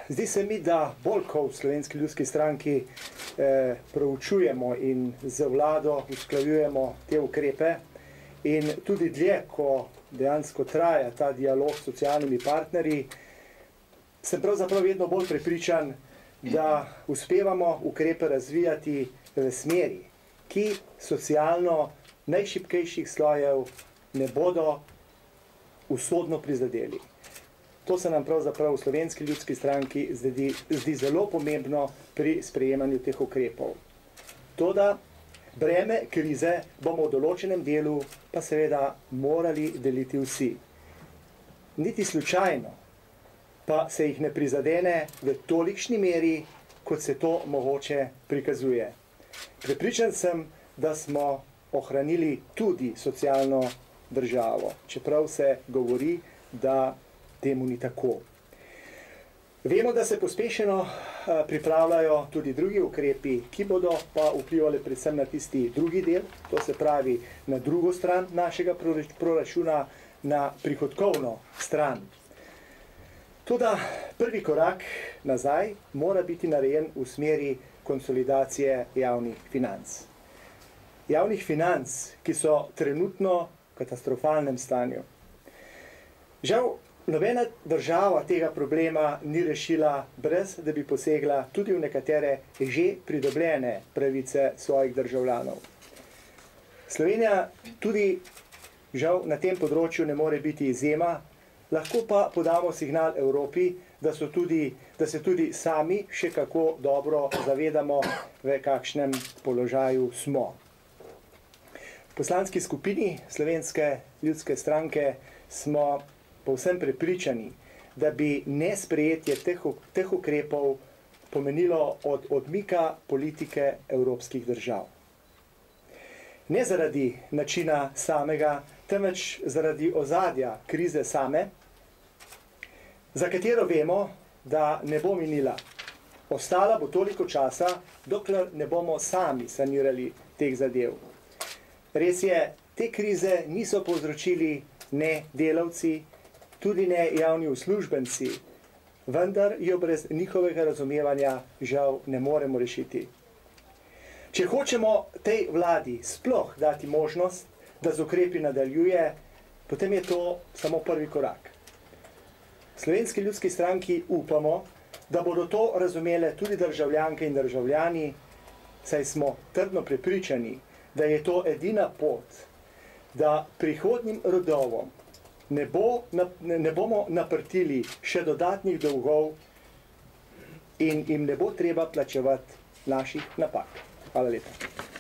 Zdi se mi, da bolj ko v Slovenski ljudski stranki proučujemo in z vlado usklajujemo te ukrepe in tudi dlje, ko dejansko traja ta dialog s socialnimi partnerji, sem pravzaprav vedno bolj prepričan, da uspevamo ukrepe razvijati v smeri, ki socialno najšibkejših slojev ne bodo usodno prizadeli. To se nam pravzaprav v Slovenski ljudski stranki zdi zelo pomembno pri sprejemanju teh ukrepov. Toda breme krize bomo v določenem delu pa seveda morali deliti vsi. Niti slučajno pa se jih ne prizadene v tolikšni meri, kot se to mogoče prikazuje. Prepričan sem, da smo ohranili tudi socialno državo, čeprav se govori, da temu ni tako. Vemo, da se pospešeno pripravljajo tudi drugi ukrepi, ki bodo pa vplivali predvsem na tisti drugi del, to se pravi na drugo stran našega proračuna, na prihodkovno stran. Toda prvi korak nazaj mora biti narejen v smeri konsolidacije javnih financ. Javnih financ, ki so trenutno v katastrofalnem stanju. Žal, nobena država tega problema ni rešila brez, da bi posegla tudi v nekatere že pridobljene pravice svojih državljanov. Slovenija tudi žal na tem področju ne more biti izjema, lahko pa podamo signal Evropi, da se tudi sami še kako dobro zavedamo, v kakšnem položaju smo. V poslanski skupini Slovenske ljudske stranke smo povsem prepričani, da bi nesprejetje teh ukrepov pomenilo od odmika politike evropskih držav. Ne zaradi načina samega, temveč zaradi ozadja krize same, za katero vemo, da ne bo minila. Ostala bo toliko časa, dokler ne bomo sami sanirali teh zadev. Res je, te krize niso povzročili ne delavci, tudi ne javni uslužbenci, vendar jo brez njihovega razumevanja žal ne moremo rešiti. Če hočemo tej vladi sploh dati možnost, da z ukrepi nadaljuje, potem je to samo prvi korak. V Slovenski ljudski stranki upamo, da bodo to razumele tudi državljanke in državljani, saj smo trdno prepričani, da je to edina pot, da prihodnjim rodovom ne bomo naprtili še dodatnih dolgov in jim ne bo treba plačevati naših napak. Hvala lepa.